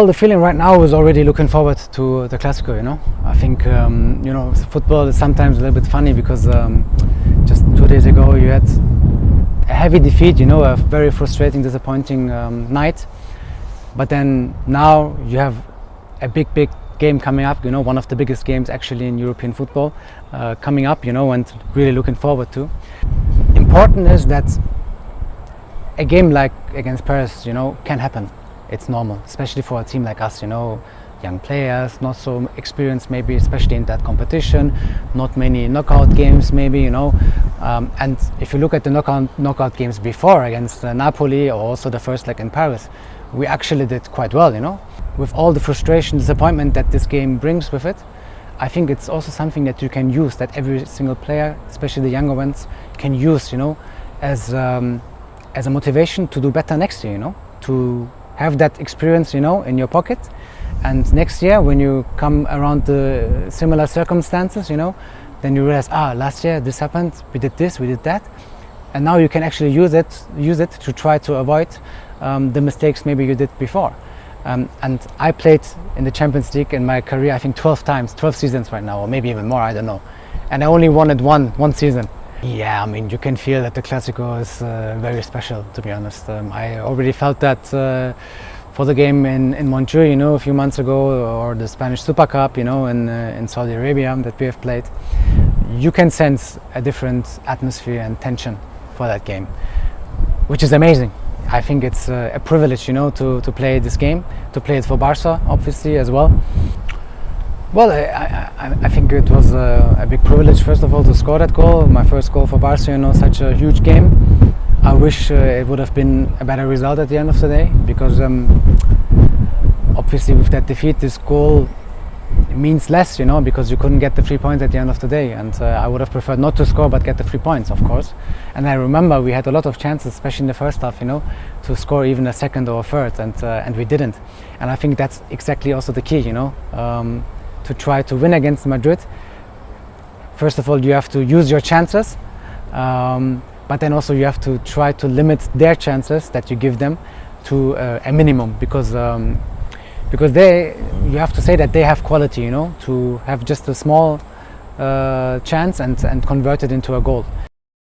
Well, the feeling right now is already looking forward to the Clásico, you know. I think, football is sometimes a little bit funny because just 2 days ago you had a heavy defeat, you know, a very frustrating, disappointing night. But then now you have a big game coming up, you know, one of the biggest games actually in European football coming up, you know, and really looking forward to. Important is that a game like against Paris, you know, can happen. It's normal, especially for a team like us, you know, young players, not so experienced maybe, especially in that competition, not many knockout games maybe, you know. And if you look at the knockout games before against Napoli or also the first leg in Paris, we actually did quite well, you know. With all the frustration, disappointment that this game brings with it, I think it's also something that you can use, that every single player, especially the younger ones, can use, you know, as a motivation to do better next year, you know, to have that experience, you know, in your pocket. And next year, when you come around the similar circumstances, you know, then you realize, last year this happened, we did this, we did that. And now you can actually use it to try to avoid the mistakes maybe you did before. And I played in the Champions League in my career, I think 12 times, 12 seasons right now, or maybe even more, I don't know. And I only won it one season. Yeah, I mean, you can feel that the Clásico is very special, to be honest. I already felt that for the game in Montjuic, you know, a few months ago, or the Spanish Super Cup, you know, in Saudi Arabia that we have played. You can sense a different atmosphere and tension for that game, which is amazing. I think it's a privilege, you know, to play this game, to play it for Barca, obviously, as well. Well, I think it was a big privilege, first of all, to score that goal, my first goal for Barca, you know, such a huge game. I wish it would have been a better result at the end of the day, because obviously with that defeat, this goal means less, you know, because you couldn't get the 3 points at the end of the day, and I would have preferred not to score but get the 3 points, of course. And I remember we had a lot of chances, especially in the first half, you know, to score even a second or a third, and we didn't. And I think that's exactly also the key, you know, to try to win against Madrid. First of all, you have to use your chances, but then also you have to try to limit their chances that you give them to a minimum, because you have to say that they have quality, you know, to have just a small chance and convert it into a goal.